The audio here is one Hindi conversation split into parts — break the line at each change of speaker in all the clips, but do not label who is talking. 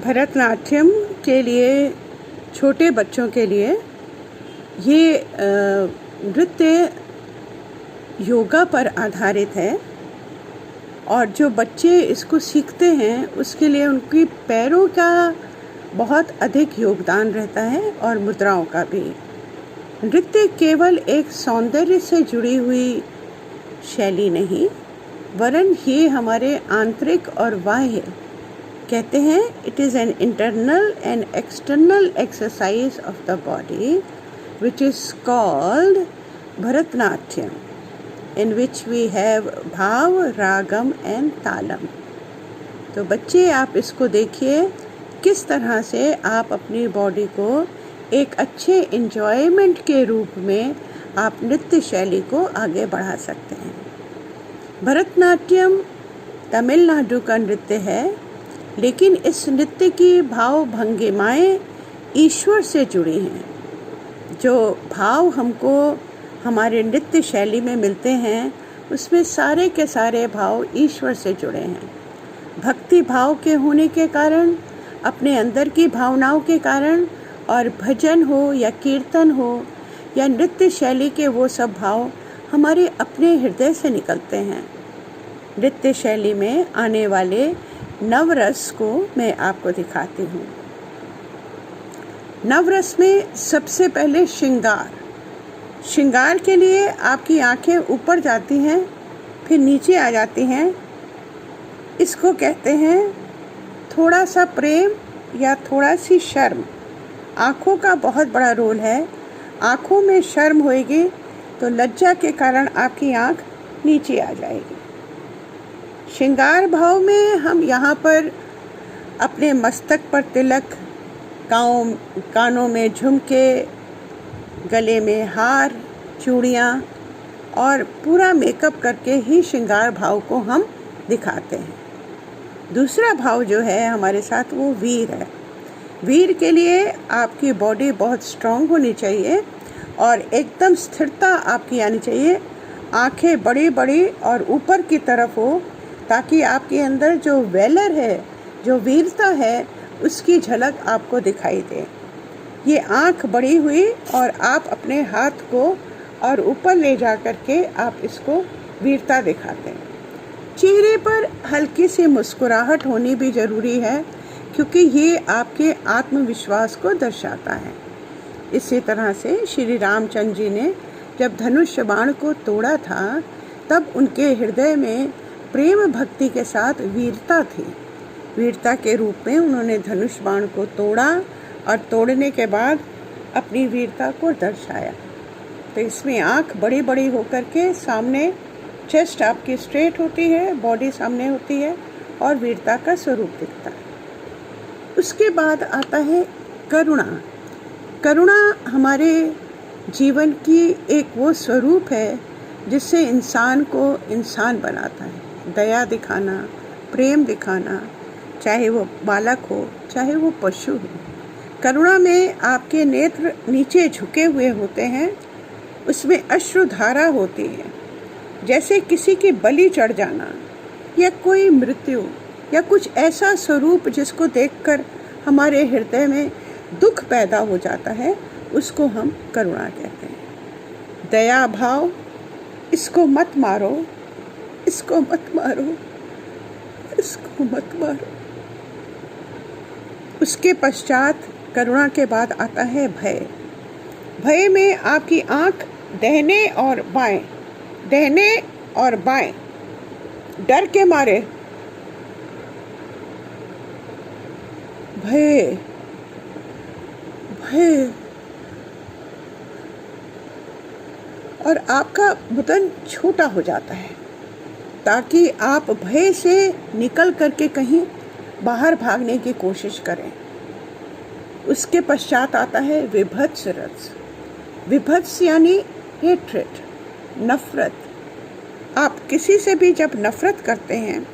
भरतनाट्यम के लिए, छोटे बच्चों के लिए ये नृत्य योगा पर आधारित है और जो बच्चे इसको सीखते हैं उसके लिए उनकी पैरों का बहुत अधिक योगदान रहता है और मुद्राओं का भी। नृत्य केवल एक सौंदर्य से जुड़ी हुई शैली नहीं, वरन ये हमारे आंतरिक और बाह्य, कहते हैं it is an internal and external exercise of the body which is called Bharatnatyam, in which we have भाव, रागम and तालम। तो बच्चे आप इसको देखिए किस तरह से आप अपनी बॉडी को एक अच्छे एंजॉयमेंट के रूप में आप नृत्य शैली को आगे बढ़ा सकते हैं। भरतनाट्यम तमिलनाडु का नृत्य है, लेकिन इस नृत्य की भाव भंगिमाएँ ईश्वर से जुड़ी हैं। जो भाव हमको हमारे नृत्य शैली में मिलते हैं उसमें सारे के सारे भाव ईश्वर से जुड़े हैं। भक्ति भाव के होने के कारण, अपने अंदर की भावनाओं के कारण, और भजन हो या कीर्तन हो या नृत्य शैली के वो सब भाव हमारे अपने हृदय से निकलते हैं। नृत्य शैली में आने वाले नवरस को मैं आपको दिखाती हूँ। नवरस में सबसे पहले श्रृंगार। श्रृंगार के लिए आपकी आंखें ऊपर जाती हैं, फिर नीचे आ जाती हैं। इसको कहते हैं थोड़ा सा प्रेम या थोड़ा सी शर्म। आँखों का बहुत बड़ा रोल है। आँखों में शर्म होएगी तो लज्जा के कारण आपकी आँख नीचे आ जाएगी। श्रृंगार भाव में हम यहाँ पर अपने मस्तक पर तिलक, कानों में झुमके, गले में हार, चूड़ियाँ और पूरा मेकअप करके ही श्रृंगार भाव को हम दिखाते हैं। दूसरा भाव जो है हमारे साथ वो वीर है। वीर के लिए आपकी बॉडी बहुत स्ट्रांग होनी चाहिए और एकदम स्थिरता आपकी आनी चाहिए। आंखें बड़ी बड़ी और ऊपर की तरफ हो, ताकि आपके अंदर जो वैलर है, जो वीरता है, उसकी झलक आपको दिखाई दे। ये आँख बड़ी हुई और आप अपने हाथ को और ऊपर ले जा कर के आप इसको वीरता दिखाते हैं। चेहरे पर हल्की सी मुस्कुराहट होनी भी ज़रूरी है, क्योंकि ये आपके आत्मविश्वास को दर्शाता है। इसी तरह से श्री रामचंद्र जी ने जब धनुष बाण को तोड़ा था, तब उनके हृदय में प्रेम भक्ति के साथ वीरता थी। वीरता के रूप में उन्होंने धनुष बाण को तोड़ा और तोड़ने के बाद अपनी वीरता को दर्शाया। तो इसमें आँख बड़ी बड़ी होकर के सामने, चेस्ट आपकी स्ट्रेट होती है, बॉडी सामने होती है और वीरता का स्वरूप दिखता है। उसके बाद आता है करुणा। करुणा हमारे जीवन की एक वो स्वरूप है जिससे इंसान को इंसान बनाता है। दया दिखाना, प्रेम दिखाना, चाहे वो बालक हो चाहे वो पशु हो। करुणा में आपके नेत्र नीचे झुके हुए होते हैं, उसमें अश्रुधारा होती है, जैसे किसी की बलि चढ़ जाना या कोई मृत्यु या कुछ ऐसा स्वरूप जिसको देखकर हमारे हृदय में दुख पैदा हो जाता है, उसको हम करुणा कहते हैं। दया भाव, इसको मत मारो, इसको मत मारो, इसको मत मारो। उसके पश्चात करुणा के बाद आता है भय। भय में आपकी आंख दाहिने और बाएं, दाहिने और बाएं, डर के मारे भय भय, और आपका बदन छोटा हो जाता है ताकि आप भय से निकल करके कहीं बाहर भागने की कोशिश करें। उसके पश्चात आता है विभत्स रस। विभत्स यानी हेट्रेड, नफरत। आप किसी से भी जब नफरत करते हैं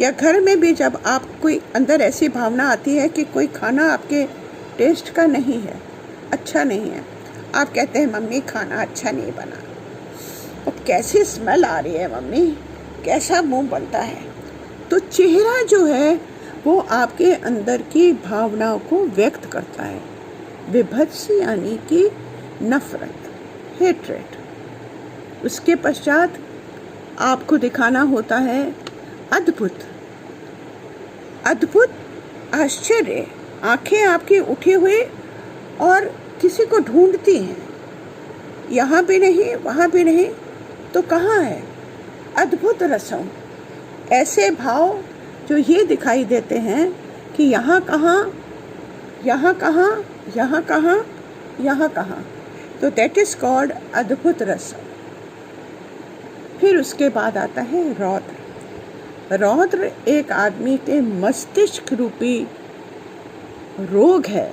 या घर में भी जब आप कोई अंदर ऐसी भावना आती है कि कोई खाना आपके टेस्ट का नहीं है, अच्छा नहीं है, आप कहते हैं मम्मी खाना अच्छा नहीं बना, अब कैसी स्मेल आ रही है मम्मी, कैसा मुंह बनता है। तो चेहरा जो है वो आपके अंदर की भावनाओं को व्यक्त करता है। विभत्स यानी कि नफरत, हेट्रेड। उसके पश्चात आपको दिखाना होता है अद्भुत, अद्भुत आश्चर्य। आंखें आपकी उठी हुई और किसी को ढूंढती हैं, यहाँ भी नहीं वहाँ भी नहीं, तो कहाँ है? अद्भुत रसम, ऐसे भाव जो ये दिखाई देते हैं कि यहाँ कहाँ, यहाँ कहाँ, यहाँ कहाँ, यहाँ कहाँ, तो दैट इज कॉल्ड अद्भुत रसम। फिर उसके बाद आता है रौद्र। रौद्र एक आदमी के मस्तिष्क रूपी रोग है।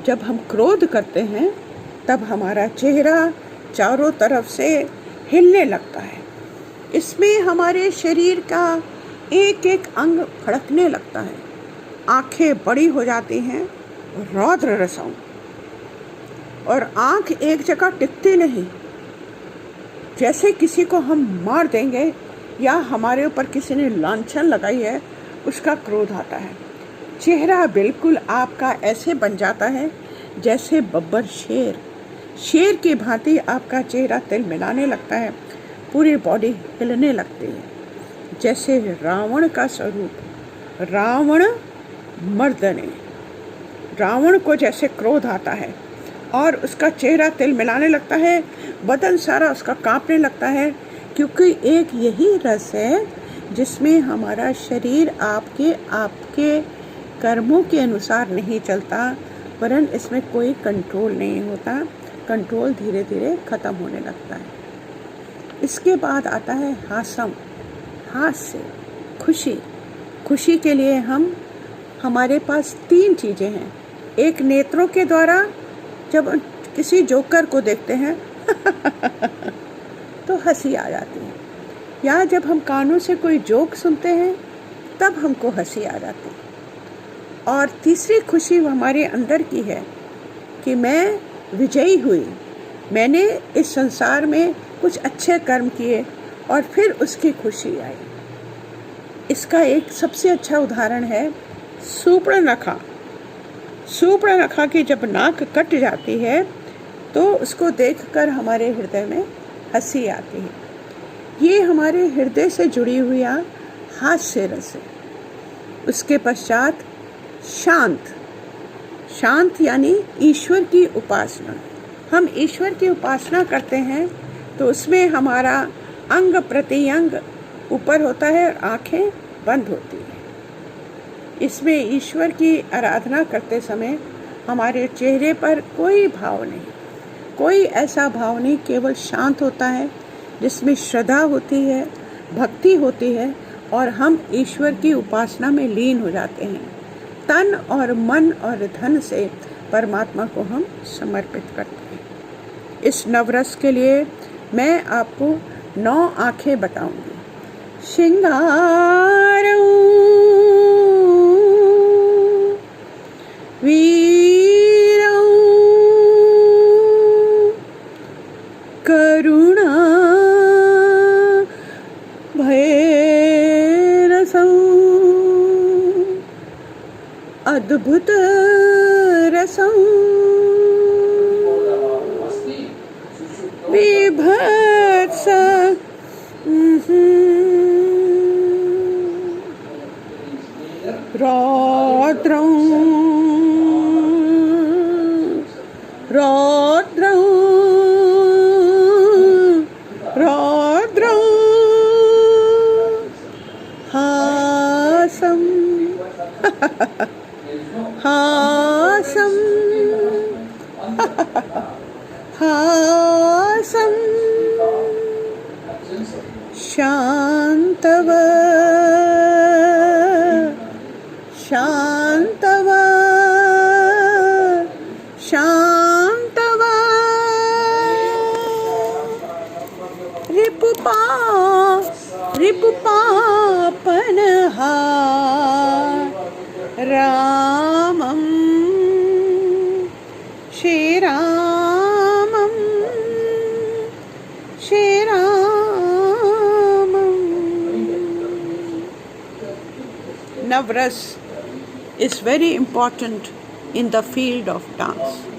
जब हम क्रोध करते हैं तब हमारा चेहरा चारों तरफ से हिलने लगता है। इसमें हमारे शरीर का एक एक अंग फड़कने लगता है, आंखें बड़ी हो जाती हैं, रौद्र रसम। और आंख एक जगह टिकती नहीं, जैसे किसी को हम मार देंगे या हमारे ऊपर किसी ने लांछन लगाई है, उसका क्रोध आता है। चेहरा बिल्कुल आपका ऐसे बन जाता है जैसे बब्बर शेर की भांति आपका चेहरा तिलमिलाने लगता है, पूरी बॉडी हिलने लगती है। जैसे रावण का स्वरूप, रावण मर्दने, रावण को जैसे क्रोध आता है और उसका चेहरा तिलमिलाने लगता है, बदन सारा उसका कांपने लगता है, क्योंकि एक यही रस है जिसमें हमारा शरीर आपके कर्मों के अनुसार नहीं चलता, वरन इसमें कोई कंट्रोल नहीं होता। कंट्रोल धीरे धीरे खत्म होने लगता है। इसके बाद आता है हासम, हास्य, खुशी। खुशी के लिए हमारे पास 3 चीज़ें हैं। एक, नेत्रों के द्वारा जब किसी जोकर को देखते हैं तो हंसी आ जाती है, या जब हम कानों से कोई जोक सुनते हैं तब हमको हंसी आ जाती है। और तीसरी खुशी हमारे अंदर की है कि मैं विजयी हुई, मैंने इस संसार में कुछ अच्छे कर्म किए और फिर उसकी खुशी आई। इसका एक सबसे अच्छा उदाहरण है सूर्पणखा। सूर्पणखा की जब नाक कट जाती है तो उसको देखकर हमारे हृदय में हंसी आती है। ये हमारे हृदय से जुड़ी हुई हास्य रस है। उसके पश्चात शांत, शांत यानी ईश्वर की उपासना। हम ईश्वर की उपासना करते हैं तो उसमें हमारा अंग प्रत्यंग ऊपर होता है और आंखें बंद होती हैं। इसमें ईश्वर की आराधना करते समय हमारे चेहरे पर कोई भाव नहीं, कोई ऐसा भाव नहीं, केवल शांत होता है जिसमें श्रद्धा होती है, भक्ति होती है और हम ईश्वर की उपासना में लीन हो जाते हैं। तन और मन और धन से परमात्मा को हम समर्पित करते हैं। इस नवरस के लिए मैं आपको 9 आंखें बताऊंगी। श्रृंगारं वीरं करुणा भयरसं अद्भुत रसं विभत्स रौद्रं रौद्रं रौद्रं हासं हासं हासं शान्तव शान्तव शान्तव रिपुपापनहा रामं श्रीरामं श्रीरामं। नवरस is very important in the field of dance.